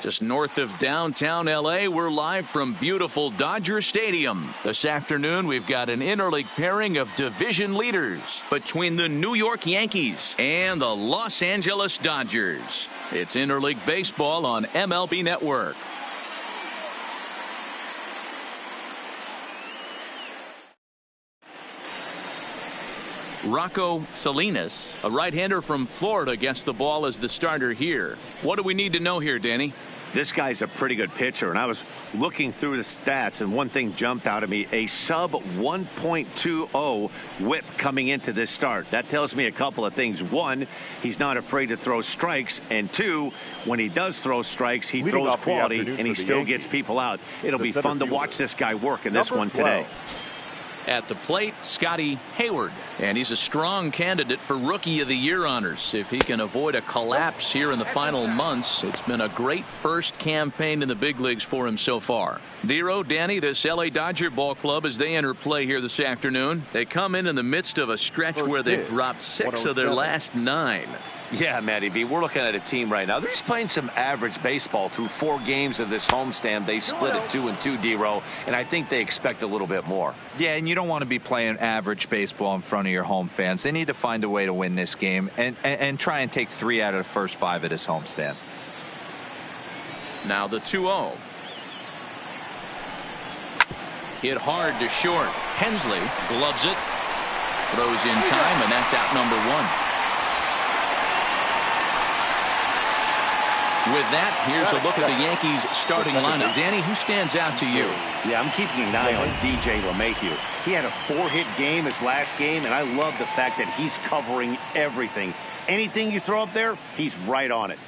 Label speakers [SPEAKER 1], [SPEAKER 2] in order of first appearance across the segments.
[SPEAKER 1] Just north of downtown L.A., we're live from beautiful Dodger Stadium. This afternoon, we've got an interleague pairing of division leaders between the New York Yankees and the Los Angeles Dodgers. It's interleague baseball on MLB Network. Rocco Salinas, a right-hander from Florida, gets the ball as the starter here. What do we need to know here, Danny?
[SPEAKER 2] This guy's a pretty good pitcher, and I was looking through the stats, and one thing jumped out at me, a sub 1.20 whip coming into this start. That tells me a couple of things. One, he's not afraid to throw strikes, and two, when he does throw strikes, he throws quality, and he still gets people out. It'll be fun to watch this guy work in this one today.
[SPEAKER 1] At the plate, Scotty Hayward. And he's a strong candidate for Rookie of the Year honors. If he can avoid a collapse here in the final months, it's been a great first campaign in the big leagues for him so far. Dero, Danny, this L.A. Dodger ball club, as they enter play here this afternoon, they come in the midst of a stretch where they've dropped 6 of their last 9.
[SPEAKER 2] Yeah, Matty B, we're looking at a team right now. They're just playing some average baseball through 4 games of this homestand. They split it 2-2, D-Row, and I think they expect a little bit more.
[SPEAKER 3] Yeah, and you don't want to be playing average baseball in front of your home fans. They need to find a way to win this game and try and take 3 out of the first 5 of this homestand.
[SPEAKER 1] Now the 2-0. Hit hard to short. Hensley gloves it. Throws in time, and that's out number 1. With that, here's a look at the Yankees starting lineup. Danny, who stands out to you?
[SPEAKER 2] Yeah, I'm keeping an eye on DJ LeMahieu. He had a 4-hit game his last game, and I love the fact that he's covering everything. Anything you throw up there, he's right on it.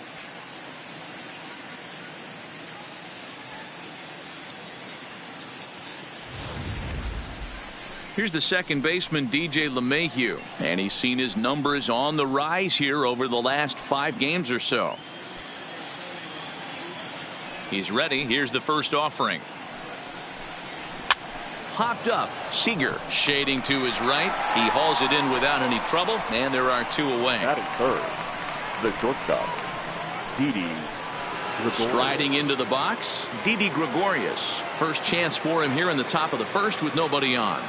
[SPEAKER 1] Here's the second baseman, DJ LeMahieu, and he's seen his numbers on the rise here over the last 5 games or so. He's ready. Here's the first offering. Hopped up. Seager shading to his right. He hauls it in without any trouble, and there are 2 away.
[SPEAKER 4] Batting third, the shortstop, Didi.
[SPEAKER 1] Striding into the box, Didi Gregorius. First chance for him here in the top of the first with nobody on.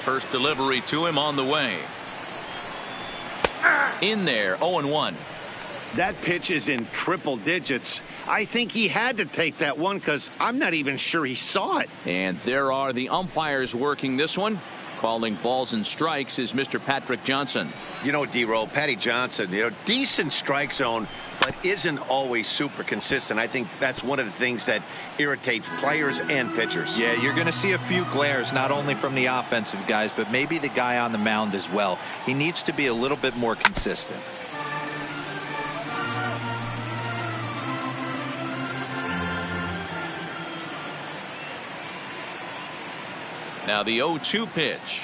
[SPEAKER 1] First delivery to him on the way. In there, 0-1.
[SPEAKER 2] That pitch is in triple digits. I think he had to take that one because I'm not even sure he saw it.
[SPEAKER 1] And there are the umpires working this one. Calling balls and strikes is Mr. Patrick Johnson.
[SPEAKER 2] You know, D-Roll, Patty Johnson, decent strike zone, but isn't always super consistent. I think that's one of the things that irritates players and pitchers.
[SPEAKER 3] Yeah, you're going to see a few glares, not only from the offensive guys, but maybe the guy on the mound as well. He needs to be a little bit more consistent.
[SPEAKER 1] Now the 0-2 pitch.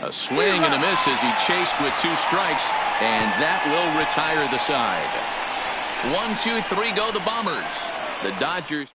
[SPEAKER 1] A swing and a miss as he chased with 2 strikes, and that will retire the side. 1, 2, 3 go the Bombers. The Dodgers.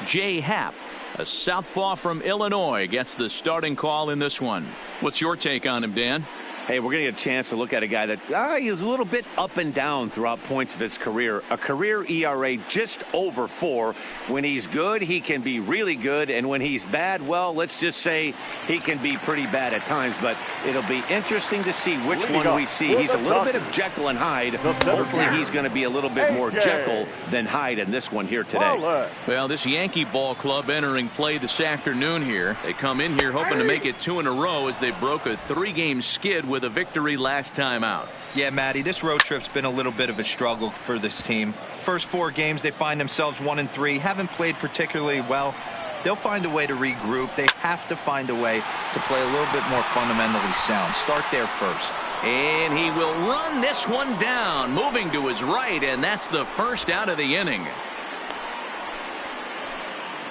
[SPEAKER 1] Jay Happ, a southpaw from Illinois, gets the starting call in this one. What's your take on him, Dan?
[SPEAKER 2] Hey, we're going to get a chance to look at a guy that he's a little bit up and down throughout points of his career. A career ERA just over 4. When he's good, he can be really good. And when he's bad, well, let's just say he can be pretty bad at times. But it'll be interesting to see which one we see. He's a little bit of Jekyll and Hyde. Hopefully he's going to be a little bit more Jekyll than Hyde in this one here today.
[SPEAKER 1] Well, this Yankee ball club entering play this afternoon here. They come in here hoping to make it 2 in a row as they broke a 3-game skid with a victory last time out.
[SPEAKER 3] Yeah, Matty, this road trip's been a little bit of a struggle for this team. First 4 games, they find themselves 1-3, haven't played particularly well. They'll find a way to regroup. They have to find a way to play a little bit more fundamentally sound. Start there first.
[SPEAKER 1] And he will run this one down, moving to his right, and that's the first out of the inning.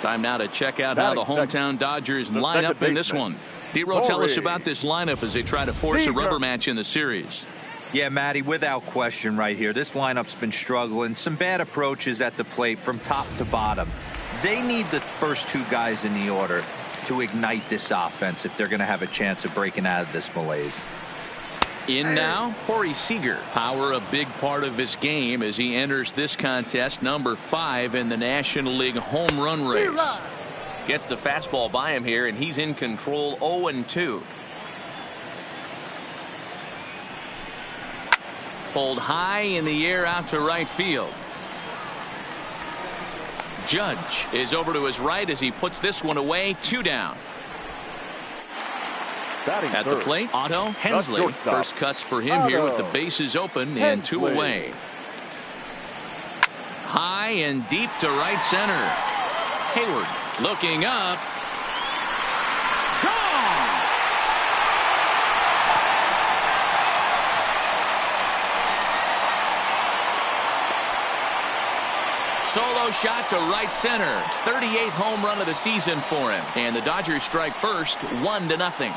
[SPEAKER 1] Time now to check out how the hometown Dodgers line up in this one. D-Row, tell us about this lineup as they try to force a rubber match in the series.
[SPEAKER 3] Yeah, Matty, without question right here. This lineup's been struggling. Some bad approaches at the plate from top to bottom. They need the first 2 guys in the order to ignite this offense if they're going to have a chance of breaking out of this malaise.
[SPEAKER 1] In now, Corey Seager. Power a big part of his game as he enters this contest, number 5 in the National League home run race.
[SPEAKER 5] Gets the fastball by him here, and he's in control. 0-2.
[SPEAKER 1] Pulled high in the air out to right field. Judge is over to his right as he puts this one away. 2 down. At the plate, Otto Hensley. First cuts for him here with the bases open and 2 away. High and deep to right center. Hayward looking up. Gone! Solo shot to right center. 38th home run of the season for him. And the Dodgers strike first, 1-0.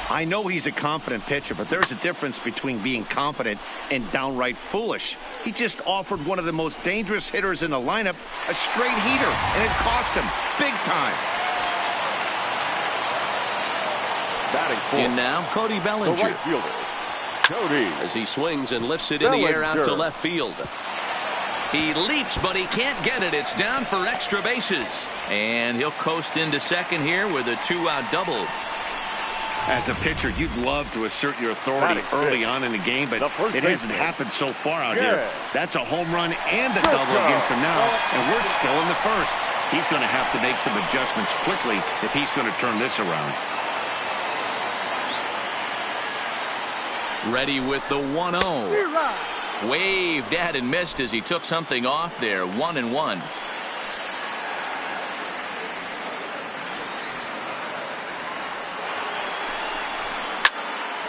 [SPEAKER 2] I know he's a confident pitcher, but there's a difference between being confident and downright foolish. He just offered one of the most dangerous hitters in the lineup a straight heater, and it cost him big time.
[SPEAKER 1] In now, Cody Bellinger.
[SPEAKER 4] The right fielder, Cody.
[SPEAKER 5] As he swings and lifts it in the air out to left field.
[SPEAKER 1] He leaps, but he can't get it. It's down for extra bases. And he'll coast into second here with a 2-out double.
[SPEAKER 2] As a pitcher, you'd love to assert your authority early on in the game, but it hasn't happened so far out here. That's a home run and a double against him now, and we're still in the first. He's going to have to make some adjustments quickly if he's going to turn this around.
[SPEAKER 1] Ready with the 1-0. Waved at and missed as he took something off there. 1-1.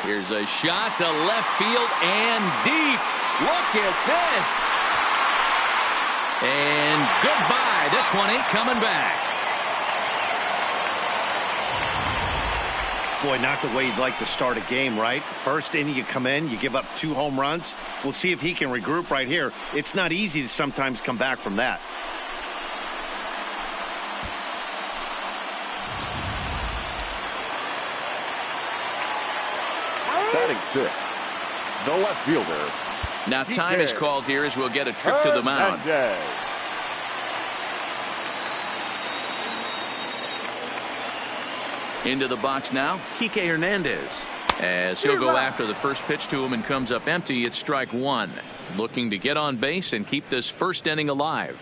[SPEAKER 1] Here's a shot to left field and deep. Look at this. And goodbye. This one ain't coming back.
[SPEAKER 2] Boy, not the way you'd like to start a game, right? First inning, you come in, you give up 2 home runs. We'll see if he can regroup right here. It's not easy to sometimes come back from that.
[SPEAKER 4] Batting 6th, the left fielder.
[SPEAKER 1] Now time is called here as we'll get a trip to the mound. Into the box now, Kike Hernandez. As he'll go after the first pitch to him and comes up empty, it's strike 1. Looking to get on base and keep this first inning alive.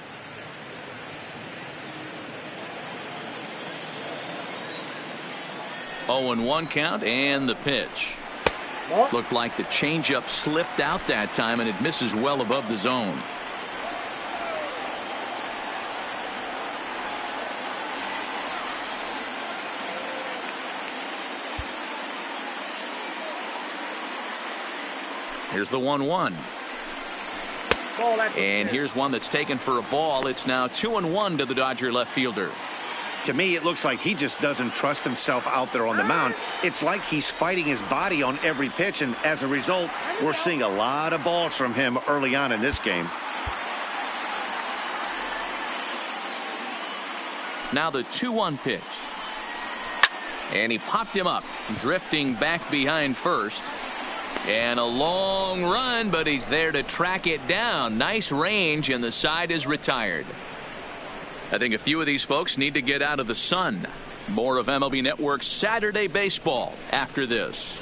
[SPEAKER 1] Oh, and 1 count and the pitch. Looked like the changeup slipped out that time, and it misses well above the zone. Here's the 1-1. And here's one that's taken for a ball. It's now 2-1 to the Dodger left fielder.
[SPEAKER 2] To me, it looks like he just doesn't trust himself out there on the mound. It's like he's fighting his body on every pitch, and as a result, we're seeing a lot of balls from him early on in this game.
[SPEAKER 1] Now the 2-1 pitch. And he popped him up, drifting back behind first. And a long run, but he's there to track it down. Nice range, and the side is retired. I think a few of these folks need to get out of the sun. More of MLB Network's Saturday Baseball after this.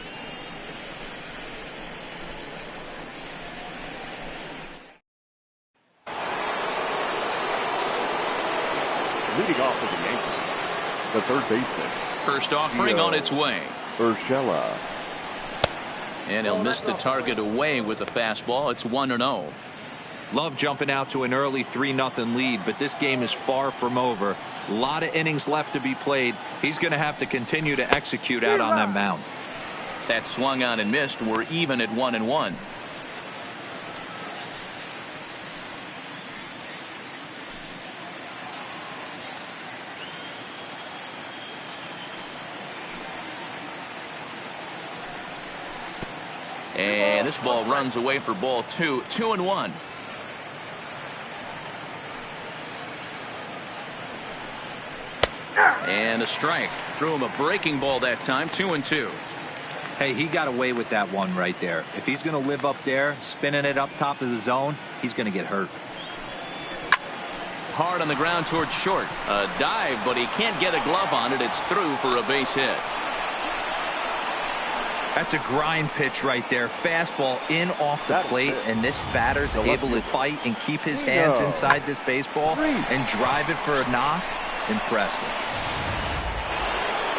[SPEAKER 4] Leading off for the Yankees, the third baseman.
[SPEAKER 1] First offering on its way.
[SPEAKER 4] Urshela.
[SPEAKER 1] And he'll miss the target away with the fastball. It's 1-0.
[SPEAKER 3] Love jumping out to an early 3-0 lead, but this game is far from over. A lot of innings left to be played. He's going to have to continue to execute out on that mound.
[SPEAKER 1] That swung on and missed. We're even at 1-1. And this ball runs away for ball 2. 2-1. And a strike. Threw him a breaking ball that time. 2-2.
[SPEAKER 3] Hey, he got away with that one right there. If he's going to live up there, spinning it up top of the zone, he's going to get hurt.
[SPEAKER 1] Hard on the ground towards short. A dive, but he can't get a glove on it. It's through for a base hit.
[SPEAKER 3] That's a grind pitch right there. Fastball in off the plate, and this batter's able to fight and keep his hands inside this baseball and drive it for a knock. Impressive.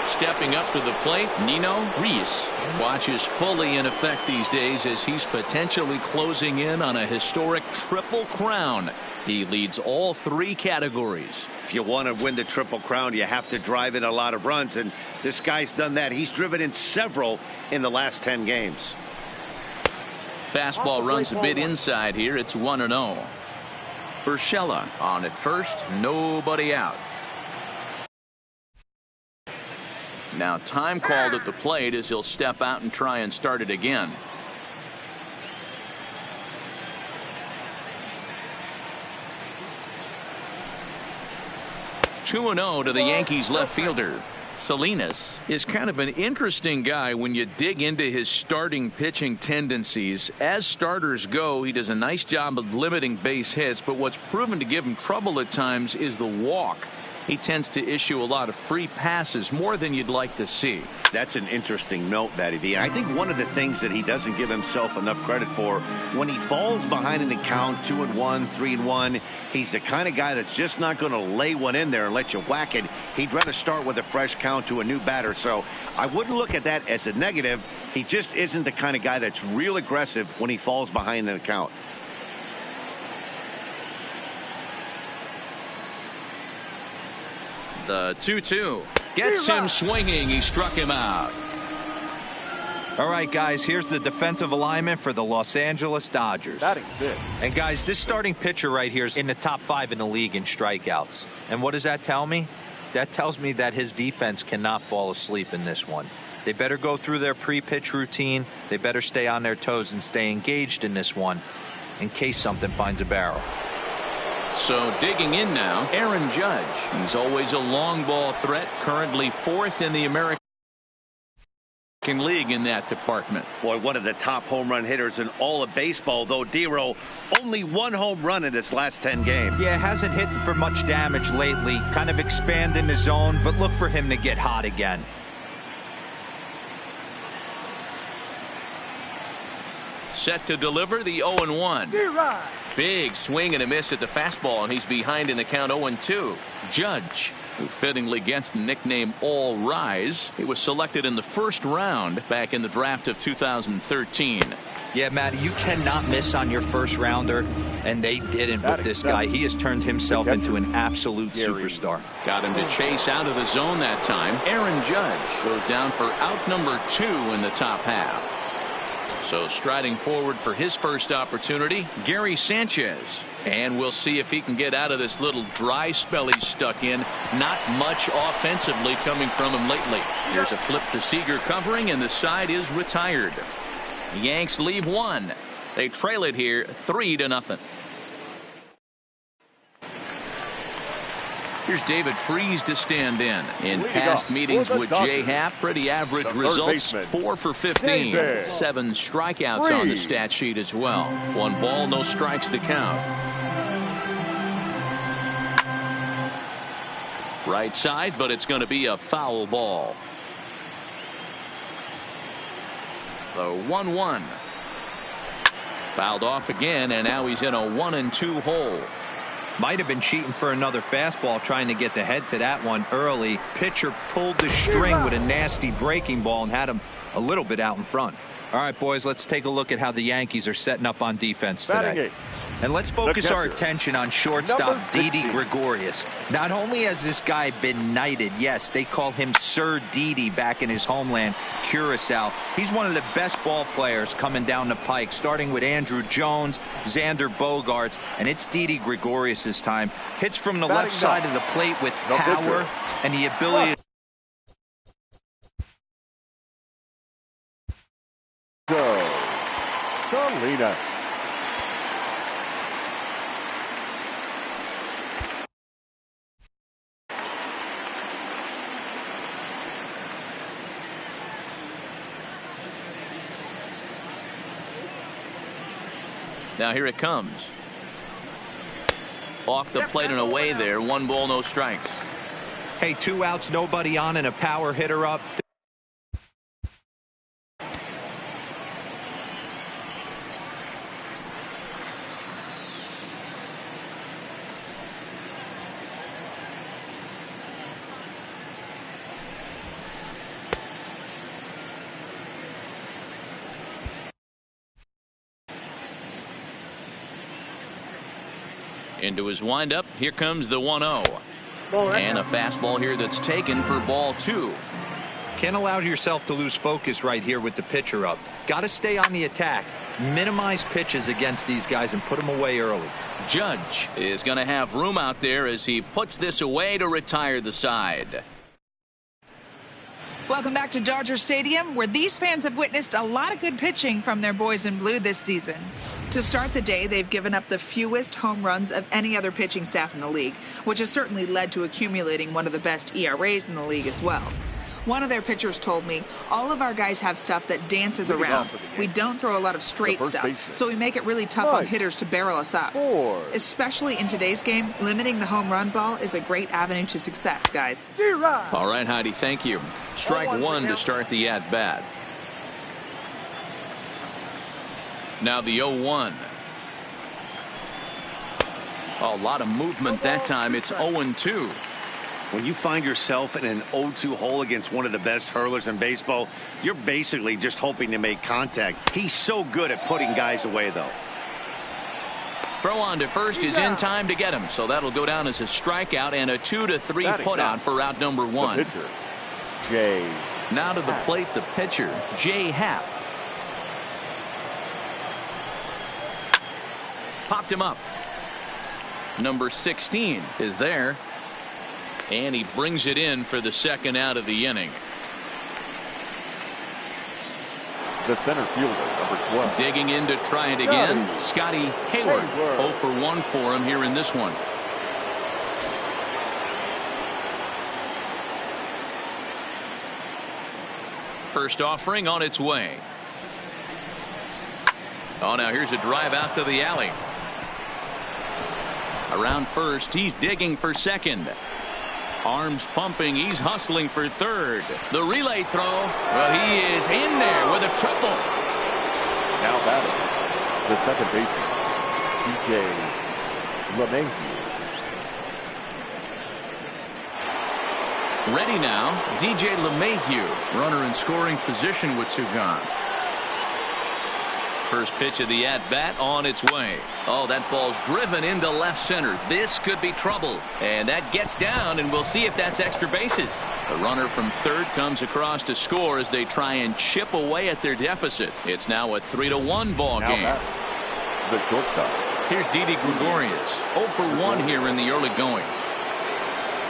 [SPEAKER 1] Stepping up to the plate, Nino Reese. Watches fully in effect these days as he's potentially closing in on a historic triple crown. He leads all three categories.
[SPEAKER 2] If you want to win the Triple Crown, you have to drive in a lot of runs, and this guy's done that. He's driven in several in the last 10 games.
[SPEAKER 1] Fastball runs a bit inside here. It's 1-0. Urshela on at first, nobody out. Now time called at the plate as he'll step out and try and start it again. 2-0 to the Yankees left fielder. Salinas is kind of an interesting guy when you dig into his starting pitching tendencies. As starters go, he does a nice job of limiting base hits, but what's proven to give him trouble at times is the walk. He tends to issue a lot of free passes, more than you'd like to see.
[SPEAKER 2] That's an interesting note, MLBThe. And I think one of the things that he doesn't give himself enough credit for, when he falls behind in the count, 2-1, 3-1, he's the kind of guy that's just not going to lay one in there and let you whack it. He'd rather start with a fresh count to a new batter. So I wouldn't look at that as a negative. He just isn't the kind of guy that's real aggressive when he falls behind in the count.
[SPEAKER 1] The 2-2 gets him swinging. He struck him out.
[SPEAKER 3] All right, guys, here's the defensive alignment for the Los Angeles Dodgers. And guys, this starting pitcher right here is in the top 5 in the league in strikeouts. And what does that tell me? That tells me that his defense cannot fall asleep in this one. They better go through their pre-pitch routine. They better stay on their toes and stay engaged in this one in case something finds a barrel.
[SPEAKER 1] So digging in now, Aaron Judge. He's always a long ball threat, currently 4th in the American League in that department.
[SPEAKER 2] Boy, one of the top home run hitters in all of baseball, though. Dero, only 1 home run in his last 10 games.
[SPEAKER 3] Yeah, hasn't hit for much damage lately. Kind of expanding the zone, but look for him to get hot again.
[SPEAKER 1] Set to deliver the 0-1. Big swing and a miss at the fastball, and he's behind in the count 0-2. Judge, who fittingly gets the nickname All Rise. He was selected in the first round back in the draft of 2013.
[SPEAKER 3] Yeah, Matt, you cannot miss on your first rounder, and they didn't with this guy. He has turned himself into an absolute superstar.
[SPEAKER 1] Got him to chase out of the zone that time. Aaron Judge goes down for out number 2 in the top half. So striding forward for his first opportunity, Gary Sanchez. And we'll see if he can get out of this little dry spell he's stuck in. Not much offensively coming from him lately. Here's a flip to Seager covering, and the side is retired. The Yanks leave 1. They trail it here 3-0. Here's David Freese to stand in. In past meetings with Jay Happ, pretty average results. 4 for 15. 7 strikeouts on the stat sheet as well. 1 ball, no strikes to count. Right side, but it's going to be a foul ball. The 1-1. Fouled off again, and now he's in a 1-2 hole.
[SPEAKER 3] Might have been cheating for another fastball, trying to get the head to that one early. Pitcher pulled the string with a nasty breaking ball and had him a little bit out in front. All right, boys, let's take a look at how the Yankees are setting up on defense today. And let's focus our attention on shortstop Didi Gregorius. Not only has this guy been knighted, yes, they call him Sir Didi back in his homeland, Curacao. He's one of the best ball players coming down the pike, starting with Andrew Jones, Xander Bogaerts, and it's Didi Gregorius this time. Hits from the left side of the plate with power and the ability to
[SPEAKER 4] Salina.
[SPEAKER 1] Now here it comes. Off the plate and away there. 1 ball, no strikes.
[SPEAKER 3] Hey, 2 outs, nobody on, and a power hitter up.
[SPEAKER 1] Into his windup. Here comes the 1-0. And a fastball here that's taken for ball 2.
[SPEAKER 3] Can't allow yourself to lose focus right here with the pitcher up. Got to stay on the attack. Minimize pitches against these guys and put them away early.
[SPEAKER 1] Judge is going to have room out there as he puts this away to retire the side.
[SPEAKER 6] Welcome back to Dodger Stadium, where these fans have witnessed a lot of good pitching from their boys in blue this season. To start the day, they've given up the fewest home runs of any other pitching staff in the league, which has certainly led to accumulating one of the best ERAs in the league as well. One of their pitchers told me, all of our guys have stuff that dances around. We don't throw a lot of straight stuff, so we make it really tough on hitters to barrel us up. Especially in today's game, limiting the home run ball is a great avenue to success, guys.
[SPEAKER 1] All right, Heidi, thank you. Strike 1 to start the at-bat. Now the 0-1. A lot of movement that time. It's 0-2.
[SPEAKER 2] When you find yourself in an 0-2 hole against one of the best hurlers in baseball, you're basically just hoping to make contact. He's so good at putting guys away, though.
[SPEAKER 1] Throw on to first is in time to get him, so that'll go down as a strikeout and a 2-3 putout for out number 1.
[SPEAKER 4] The pitcher, Jay.
[SPEAKER 1] Now to the plate, the pitcher, Jay Happ. Popped him up. Number 16 is there. And he brings it in for the second out of the inning.
[SPEAKER 4] The center fielder, number 12.
[SPEAKER 1] Digging in to try it again. Scotty Hayward. 0 for 1 for him here in this one. First offering on its way. Oh, now here's a drive out to the alley. Around first, he's digging for second. Arms pumping, he's hustling for third. The relay throw, but he is in there with a triple.
[SPEAKER 4] Now batting, the second baseman, DJ LeMahieu.
[SPEAKER 1] Ready now, DJ LeMahieu, runner in scoring position with 2 gone. First pitch of the at-bat on its way. Oh, that ball's driven into left center. This could be trouble. And that gets down, and we'll see if that's extra bases. The runner from third comes across to score as they try and chip away at their deficit. It's now a 3-1 ball game.
[SPEAKER 4] The shortstop.
[SPEAKER 1] Here's Didi Gregorius. 0 for 1 here in the early going.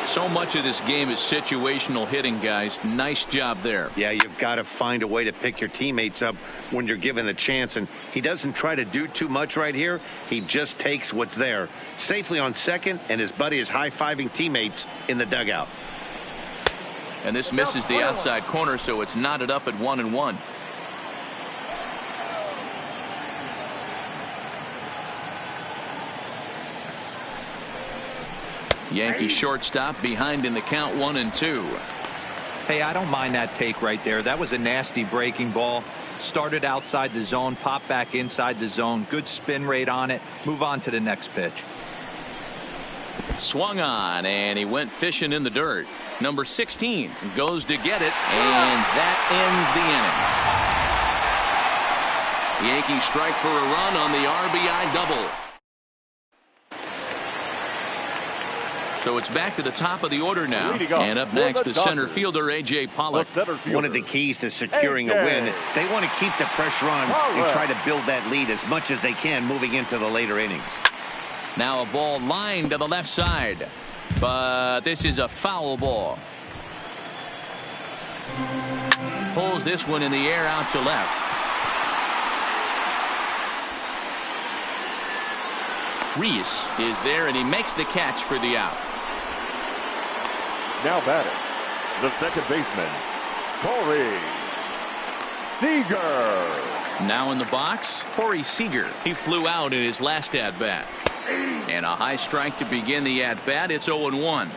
[SPEAKER 1] So much of this game is situational hitting, guys. Nice job there.
[SPEAKER 2] Yeah, you've got to find a way to pick your teammates up when you're given the chance, and he doesn't try to do too much right here. He just takes what's there. Safely on second, and his buddy is high-fiving teammates in the dugout.
[SPEAKER 1] And this misses the outside corner, so it's knotted up at 1-1. Yankee shortstop behind in the count 1-2.
[SPEAKER 3] Hey, I don't mind that take right there. That was a nasty breaking ball. Started outside the zone, popped back inside the zone. Good spin rate on it. Move on to the next pitch.
[SPEAKER 1] Swung on, and he went fishing in the dirt. Number 16 goes to get it, and that ends the inning. Yankees strike for a run on the RBI double. So it's back to the top of the order now. And up next, the center fielder, A.J. Pollock.
[SPEAKER 2] One of the keys to securing a win, they want to keep the pressure on and try to build that lead as much as they can moving into the later innings.
[SPEAKER 1] Now a ball lined to the left side. But this is a foul ball. Pulls this one in the air out to left. Reese is there, and he makes the catch for the out.
[SPEAKER 4] Now batting, the second baseman, Corey Seager.
[SPEAKER 1] Now in the box, Corey Seager. He flew out in his last at-bat. And a high strike to begin the at-bat. It's 0-1.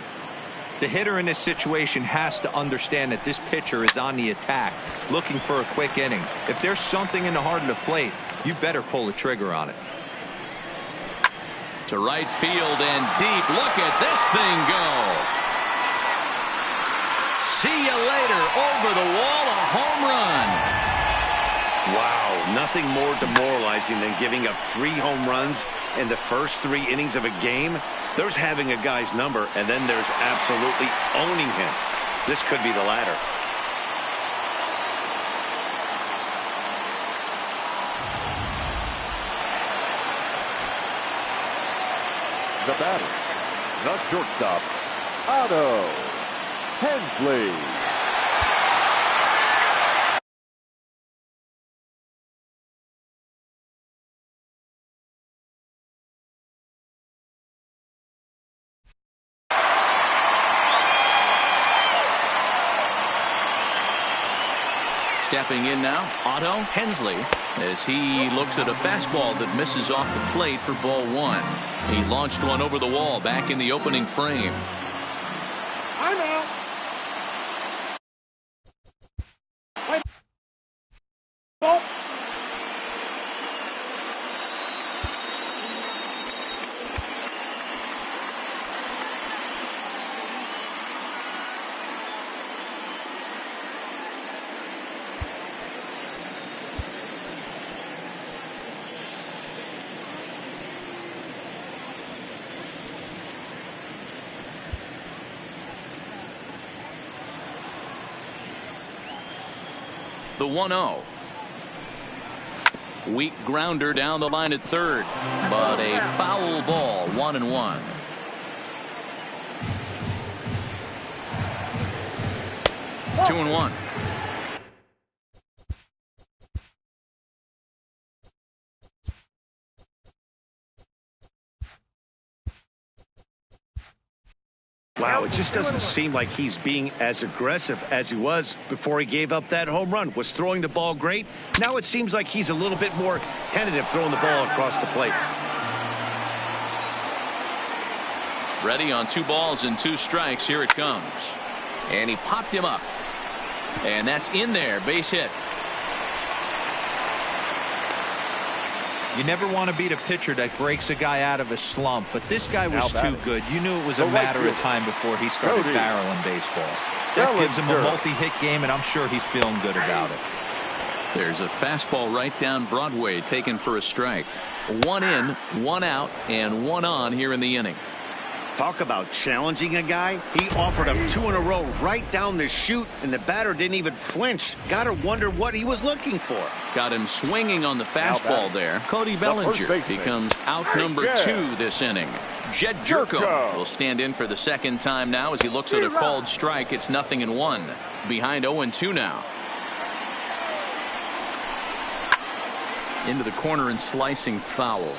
[SPEAKER 3] The hitter in this situation has to understand that this pitcher is on the attack, looking for a quick inning. If there's something in the heart of the plate, you better pull the trigger on it.
[SPEAKER 1] To right field and deep. Look at this thing go. See you later. Over the wall, a home run.
[SPEAKER 2] Wow, nothing more demoralizing than giving up 3 home runs in the first 3 innings of a game. There's having a guy's number, and then there's absolutely owning him. This could be the latter.
[SPEAKER 4] The batter, the shortstop, Otto Hensley.
[SPEAKER 1] Stepping in now, Otto Hensley, as he looks at a fastball that misses off the plate for ball 1. He launched one over the wall back in the opening frame.
[SPEAKER 7] I'm out. Ball.
[SPEAKER 1] The 1-0. Weak grounder down the line at third, but a foul ball. 1-1. Two and 1.
[SPEAKER 2] Wow, it just doesn't seem like he's being as aggressive as he was before he gave up that home run. Was throwing the ball great. Now it seems like he's a little bit more tentative throwing the ball across the plate.
[SPEAKER 1] Ready on 2 balls and 2 strikes. Here it comes. And he popped him up. And that's in there. Base hit.
[SPEAKER 3] You never want to beat a pitcher that breaks a guy out of a slump, but this guy was too good. You knew it was a matter of time before he started barreling baseballs. That gives him a multi-hit game, and I'm sure he's feeling good about it.
[SPEAKER 1] There's a fastball right down Broadway taken for a strike. 1 in, 1 out, and 1 on here in the inning.
[SPEAKER 2] Talk about challenging a guy. He offered him 2 in a row right down the chute, and the batter didn't even flinch. Gotta wonder what he was looking for.
[SPEAKER 1] Got him swinging on the fastball there. Cody Bellinger becomes out number 2 this inning. Jed Jerko will stand in for the second time now as he looks at a called strike. It's 0-1. Behind 0-2 now. Into the corner and slicing foul.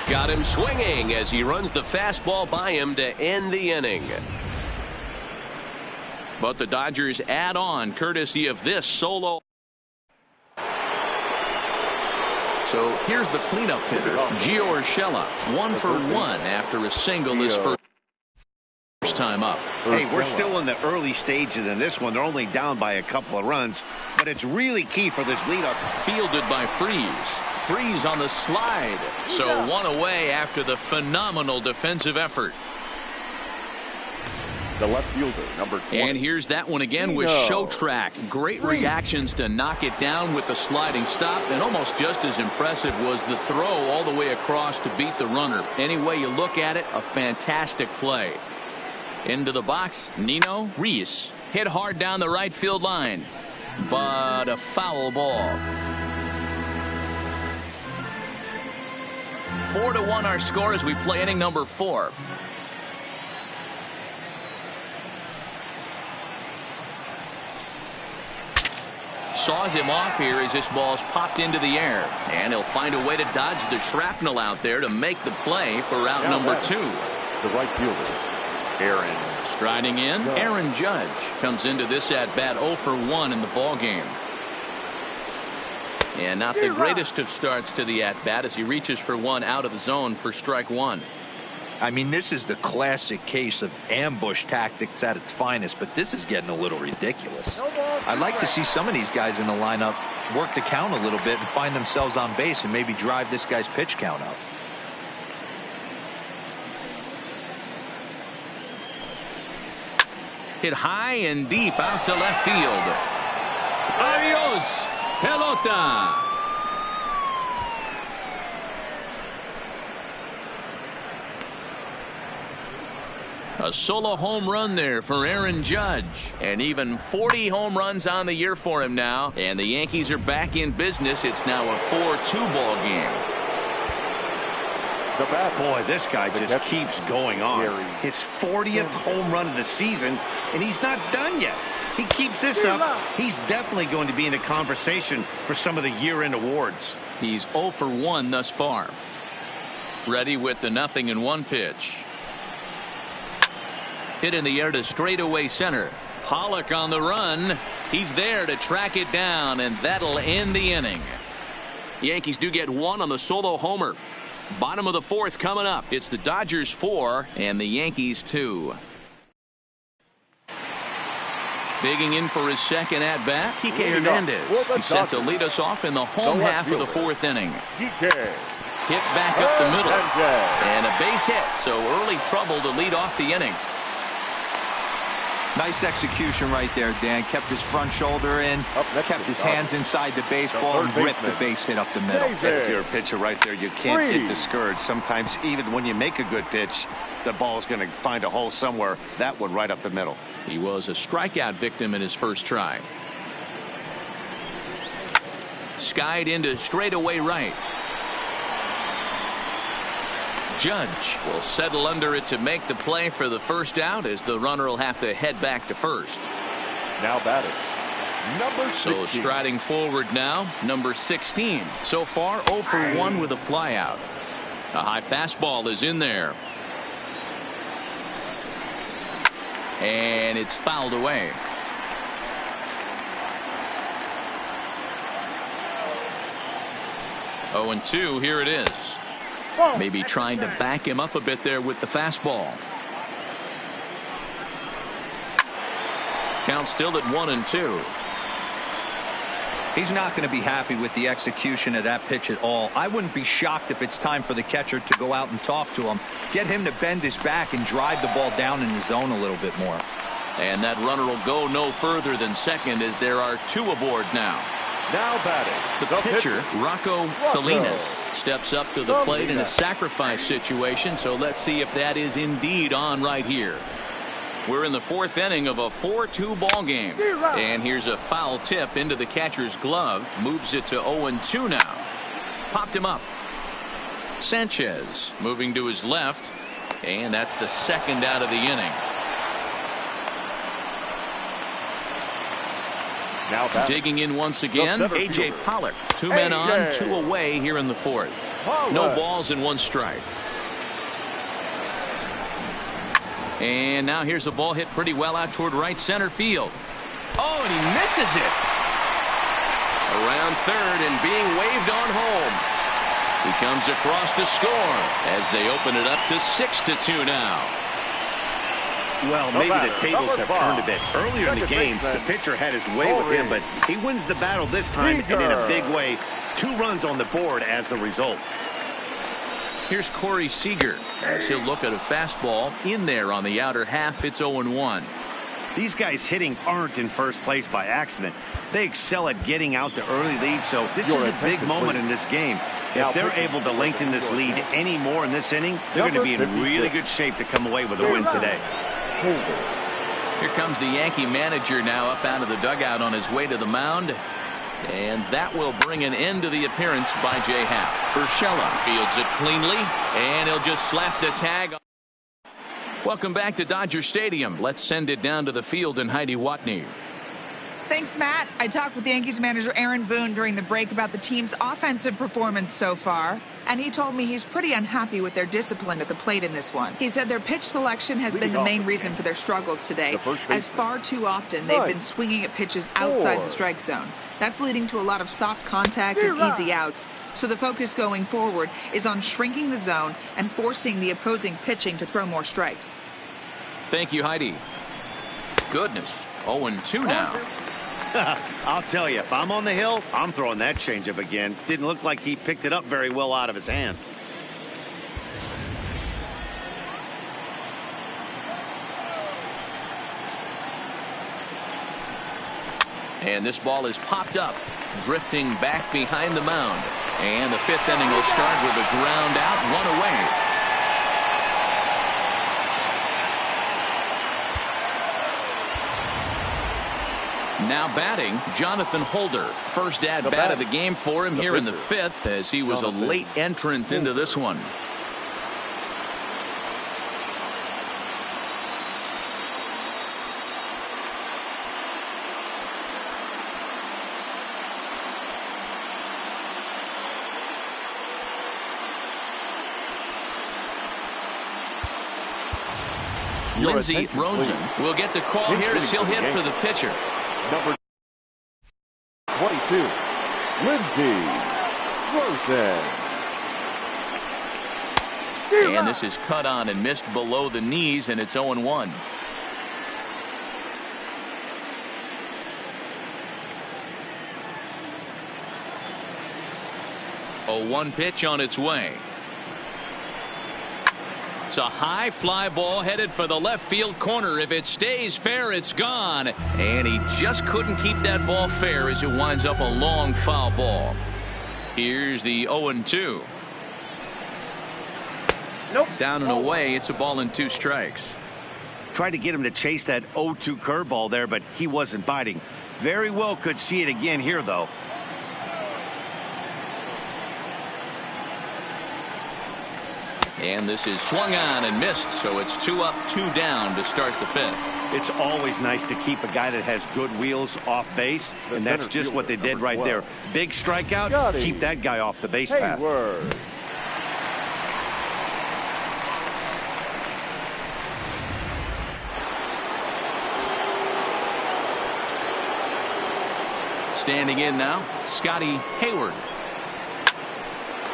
[SPEAKER 5] Got him swinging as he runs the fastball by him to end the inning.
[SPEAKER 1] But the Dodgers add on courtesy of this solo. So here's the cleanup hitter, Gio Urshela, 1 for 1 after a single his first time up.
[SPEAKER 2] Hey, we're still in the early stages in this one. They're only down by a couple of runs, but it's really key for this leadoff.
[SPEAKER 1] Fielded by Freese. Freeze on the slide. So 1 away after the phenomenal defensive effort.
[SPEAKER 4] The left fielder, number 20.
[SPEAKER 1] And here's that one again with Showtrack. Great reactions to knock it down with the sliding stop, and almost just as impressive was the throw all the way across to beat the runner. Any way you look at it, a fantastic play. Into the box, Nino Reese. Hit hard down the right field line, but a foul ball. 4-1 our score as we play inning number 4. Saws him off here as this ball's popped into the air, and he'll find a way to dodge the shrapnel out there to make the play for out number 2.
[SPEAKER 4] The right fielder, Aaron.
[SPEAKER 1] Striding in, Aaron Judge comes into this at-bat 0 for 1 in the ball game. And not the greatest of starts to the at-bat as he reaches for one out of the zone for strike one.
[SPEAKER 3] I mean, this is the classic case of ambush tactics at its finest, but this is getting a little ridiculous. I'd like to see some of these guys in the lineup work the count a little bit and find themselves on base and maybe drive this guy's pitch count up.
[SPEAKER 1] Hit high and deep out to left field. Adios, pelota. A solo home run there for Aaron Judge. And even 40 home runs on the year for him now. And the Yankees are back in business. It's now a 4-2 ball game.
[SPEAKER 2] The bat. Boy, this guy just keeps going on. His 40th home run of the season, and he's not done yet. He keeps this up. He's definitely going to be in the conversation for some of the year-end awards.
[SPEAKER 1] He's 0 for 1 thus far. Ready with the 0-1 pitch. Hit in the air to straightaway center. Pollock on the run. He's there to track it down, and that'll end the inning. Yankees do get one on the solo homer. Bottom of the fourth coming up. It's the Dodgers 4 and the Yankees 2. Digging in for his second at-bat, Kike Hernandez. He's set to lead us off in the home half of the fourth inning. Hit back up the middle. And a base hit, so early trouble to lead off the inning.
[SPEAKER 3] Nice execution right there, Dan. Kept his front shoulder in, kept his hands inside the baseball, and ripped the base hit up the middle.
[SPEAKER 2] If you're a pitcher right there, you can't get discouraged. Sometimes even when you make a good pitch, the ball's going to find a hole somewhere. That one right up the middle.
[SPEAKER 1] He was a strikeout victim in his first try. Skied into straightaway right. Judge will settle under it to make the play for the first out as the runner will have to head back to first.
[SPEAKER 4] Now batting, number 16.
[SPEAKER 1] So striding forward now, number 16. So far 0 for 1 with a flyout. A high fastball is in there. And it's fouled away. Oh, and 2, here it is. Maybe trying to back him up a bit there with the fastball. Count still at 1-2.
[SPEAKER 3] He's not going to be happy with the execution of that pitch at all. I wouldn't be shocked if it's time for the catcher to go out and talk to him. Get him to bend his back and drive the ball down in the zone a little bit more.
[SPEAKER 1] And that runner will go no further than second as there are 2 aboard now.
[SPEAKER 4] Now batting,
[SPEAKER 1] The pitcher, Rocco Salinas, steps up to the plate in a sacrifice situation, so let's see if that is indeed on right here. We're in the fourth inning of a 4-2 ball game. And here's a foul tip into the catcher's glove. Moves it to 0-2 now. Popped him up. Sanchez moving to his left. And that's the second out of the inning.
[SPEAKER 4] now batting.
[SPEAKER 1] Digging in once again, A.J. Pollock. 2 men on, 2 away here in the fourth. No balls and 1 strike. And now here's a ball hit pretty well out toward right center field. Oh, and he misses it. Around third and being waved on home. He comes across to score as they open it up to 6-2 now.
[SPEAKER 2] Well, maybe the tables have turned a bit. Earlier in the game, the pitcher had his way with him, but he wins the battle this time and in a big way. 2 runs on the board as the result.
[SPEAKER 1] Here's Corey Seager as he'll look at a fastball in there on the outer half. It's 0-1.
[SPEAKER 2] These guys hitting aren't in first place by accident. They excel at getting out the early lead, so this is a big moment in this game. If they're able to lengthen this lead any more in this inning, they're going to be in really good shape to come away with a win today.
[SPEAKER 1] Here comes the Yankee manager now up out of the dugout on his way to the mound. And that will bring an end to the appearance by Jay Happ. Urshela fields it cleanly, and he'll just slap the tag. Welcome back to Dodger Stadium. Let's send it down to the field in Heidi Watney.
[SPEAKER 6] Thanks, Matt. I talked with Yankees manager Aaron Boone during the break about the team's offensive performance so far, and he told me he's pretty unhappy with their discipline at the plate in this one. He said their pitch selection has been the main reason for their struggles today, as far too often they've been swinging at pitches outside the strike zone. That's leading to a lot of soft contact and easy outs, so the focus going forward is on shrinking the zone and forcing the opposing pitching to throw more strikes.
[SPEAKER 1] Thank you, Heidi. Goodness, 0-2 now.
[SPEAKER 2] I'll tell you, if I'm on the hill, I'm throwing that changeup again. Didn't look like he picked it up very well out of his hand.
[SPEAKER 1] And this ball is popped up, drifting back behind the mound. And the fifth inning will start with a ground out, one away. Now batting, Jonathan Holder. First at bat of the game for him here in the fifth, as he was a late entrant into this one. Lindsey Rosen will get the call here as he'll hit for the pitcher.
[SPEAKER 4] Number 22, Lindsey Rosen.
[SPEAKER 1] And this is cut on and missed below the knees, and it's 0-1. A 1 pitch on its way. It's a high fly ball headed for the left field corner. If it stays fair, it's gone. And he just couldn't keep that ball fair as it winds up a long foul ball. Here's the 0-2.
[SPEAKER 7] Nope.
[SPEAKER 1] Down and away. It's a ball and 2 strikes.
[SPEAKER 2] Tried to get him to chase that 0-2 curveball there, but he wasn't biting. Very well could see it again here, though.
[SPEAKER 1] And this is swung on and missed, so it's 2 up, 2 down to start the fifth.
[SPEAKER 2] It's always nice to keep a guy that has good wheels off base, and that's just what they did right there. Big strikeout, keep that guy off the base path.
[SPEAKER 1] Standing in now, Scotty Hayward.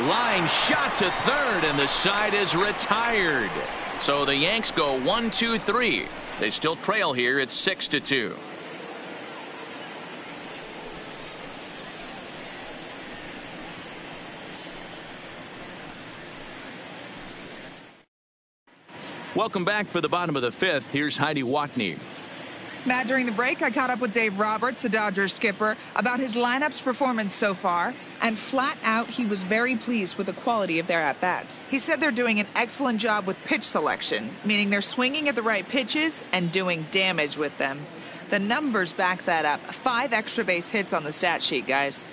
[SPEAKER 1] Line shot to third, and the side is retired. So the Yanks go 1-2-3. They still trail here. It's 6-2. Welcome back for the bottom of the fifth. Here's Heidi Watney.
[SPEAKER 6] Matt, during the break, I caught up with Dave Roberts, the Dodgers skipper, about his lineup's performance so far, and flat out, he was very pleased with the quality of their at-bats. He said they're doing an excellent job with pitch selection, meaning they're swinging at the right pitches and doing damage with them. The numbers back that up. 5 extra base hits on the stat sheet, guys.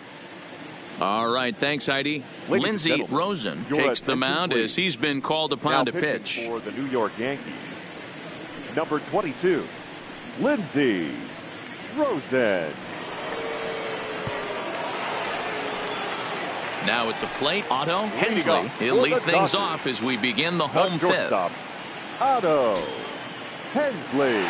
[SPEAKER 1] All right, thanks, Heidi. Lindsey Rosen takes the mound as he's been called upon to pitch.
[SPEAKER 4] For the New York Yankees, number 22. Lindsey Rosen.
[SPEAKER 1] Now at the plate, Otto Hensley. He'll lead things off as we begin the home fifth.
[SPEAKER 4] Otto Hensley.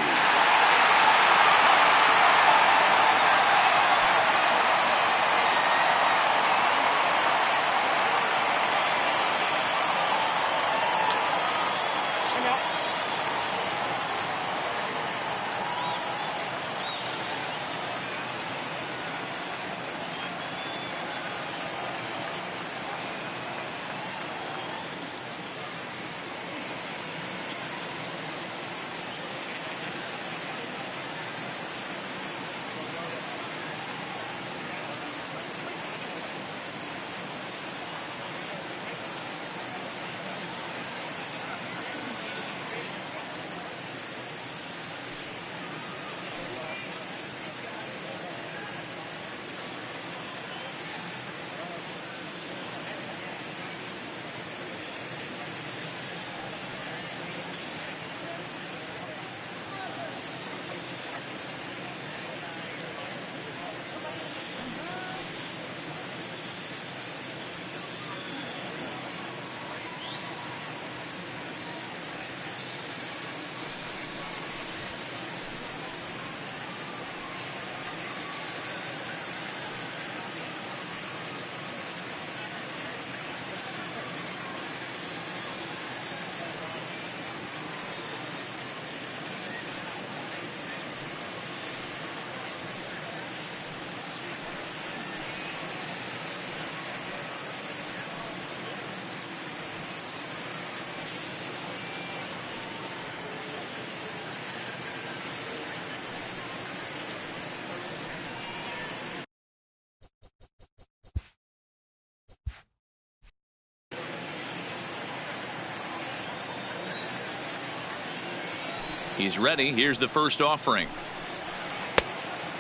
[SPEAKER 1] He's ready. Here's the first offering.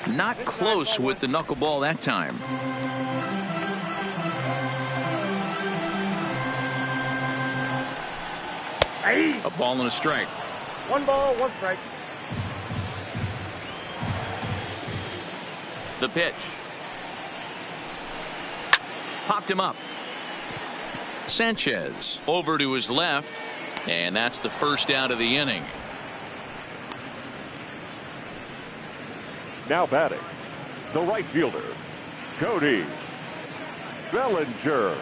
[SPEAKER 1] Not close with the knuckleball that time.
[SPEAKER 7] Hey.
[SPEAKER 1] A ball and a strike.
[SPEAKER 7] 1 ball, 1 strike.
[SPEAKER 1] The pitch. Popped him up. Sanchez over to his left, and that's the first out of the inning.
[SPEAKER 4] Now batting, the right fielder, Cody Bellinger.
[SPEAKER 1] So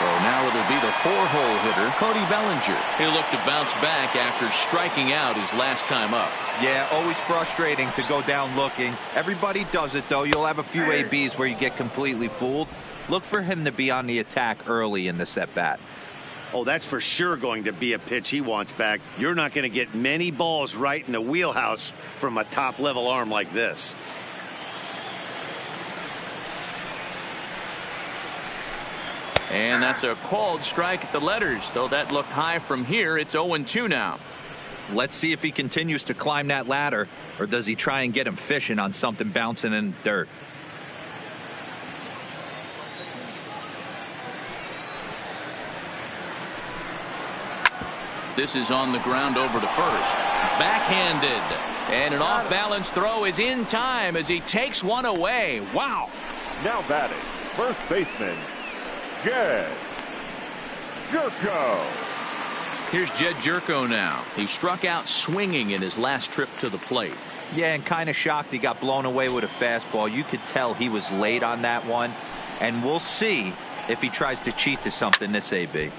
[SPEAKER 1] now it'll be the 4-hole hitter, Cody Bellinger. He'll look to bounce back after striking out his last time up.
[SPEAKER 3] Yeah, always frustrating to go down looking. Everybody does it, though. You'll have a few ABs where you get completely fooled. Look for him to be on the attack early in this at-bat.
[SPEAKER 2] Oh, that's for sure going to be a pitch he wants back. You're not going to get many balls right in the wheelhouse from a top-level arm like this.
[SPEAKER 1] And that's a called strike at the letters, though that looked high from here. It's 0-2 now.
[SPEAKER 3] Let's see if he continues to climb that ladder, or does he try and get him fishing on something bouncing in the dirt.
[SPEAKER 1] This is on the ground over to first. Backhanded. And an off-balance throw is in time as he takes one away. Wow.
[SPEAKER 4] Now batting, first baseman, Jed Jerko.
[SPEAKER 1] Here's Jed Jerko now. He struck out swinging in his last trip to the plate.
[SPEAKER 3] Yeah, and kind of shocked he got blown away with a fastball. You could tell he was late on that one. And we'll see if he tries to cheat to something this AB.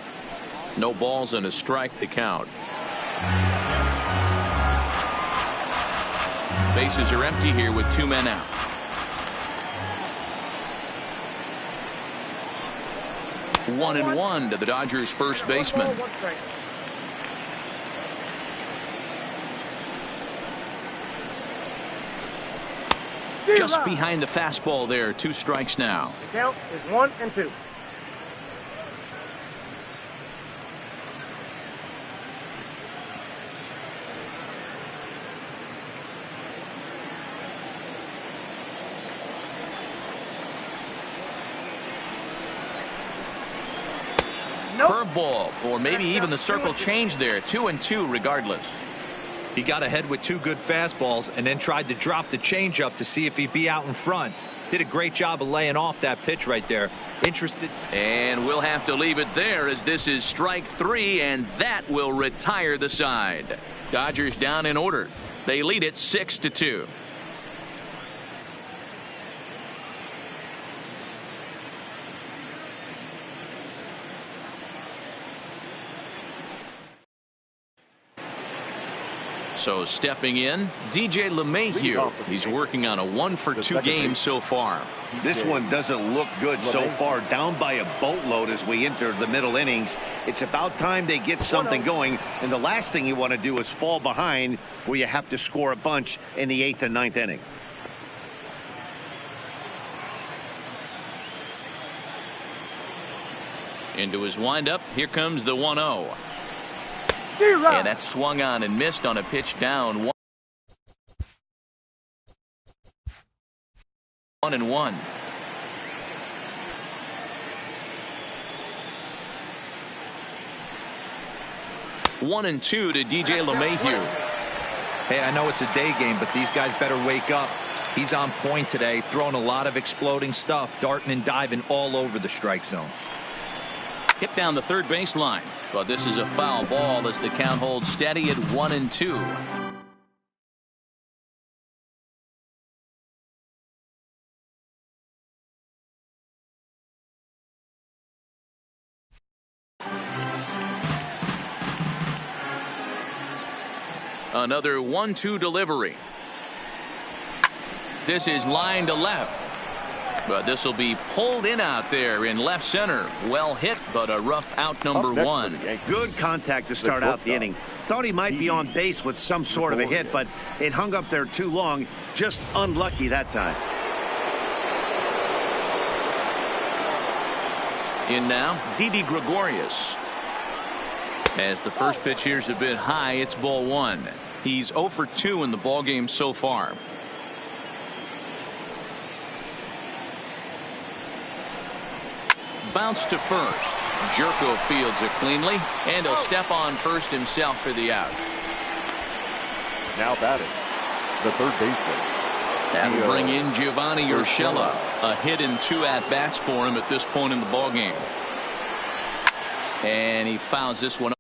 [SPEAKER 1] No balls and a strike to count. Bases are empty here with 2 men out. One and one to the Dodgers first baseman.
[SPEAKER 7] 1 ball, 1 strike.
[SPEAKER 1] Just behind the fastball there. 2 strikes now.
[SPEAKER 7] The count is 1 and 2.
[SPEAKER 1] Curveball, or maybe even the circle change there. 2-2 regardless.
[SPEAKER 3] He got ahead with 2 good fastballs and then tried to drop the changeup to see if he'd be out in front. Did a great job of laying off that pitch right there. Interested.
[SPEAKER 1] And we'll have to leave it there as this is strike 3, and that will retire the side. Dodgers down in order. They lead it 6-2. So stepping in, DJ LeMahieu. He's working on a 1-for-2 game so far.
[SPEAKER 2] This one doesn't look good so far. Down by a boatload as we enter the middle innings. It's about time they get something going. And the last thing you want to do is fall behind where you have to score a bunch in the 8th and 9th inning.
[SPEAKER 1] Into his windup. Here comes the 1-0. And that swung on and missed on a pitch down. 1-1. One and 2 to DJ LeMahieu.
[SPEAKER 3] Hey, I know it's a day game, but these guys better wake up. He's on point today, throwing a lot of exploding stuff, darting and diving all over the strike zone.
[SPEAKER 1] Hit down the third baseline, but this is a foul ball as the count holds steady at 1-2. Another 1-2 delivery. This is line to left. But this will be pulled in out there in left center. Well hit, but a rough out number 1.
[SPEAKER 2] Good contact to start out the inning. Thought he might be on base with some sort of a hit, but it hung up there too long. Just unlucky that time.
[SPEAKER 1] In now, Didi Gregorius. As the first pitch here's a bit high, it's ball 1. He's 0 for 2 in the ball game so far. Bounce to first. Jerko fields it cleanly, and he'll step on first himself for the out.
[SPEAKER 4] Now batting, the third baseman.
[SPEAKER 1] That'll bring in Giovanni Urshela. A hit and 2 at bats for him at this point in the ball game. And he fouls this one.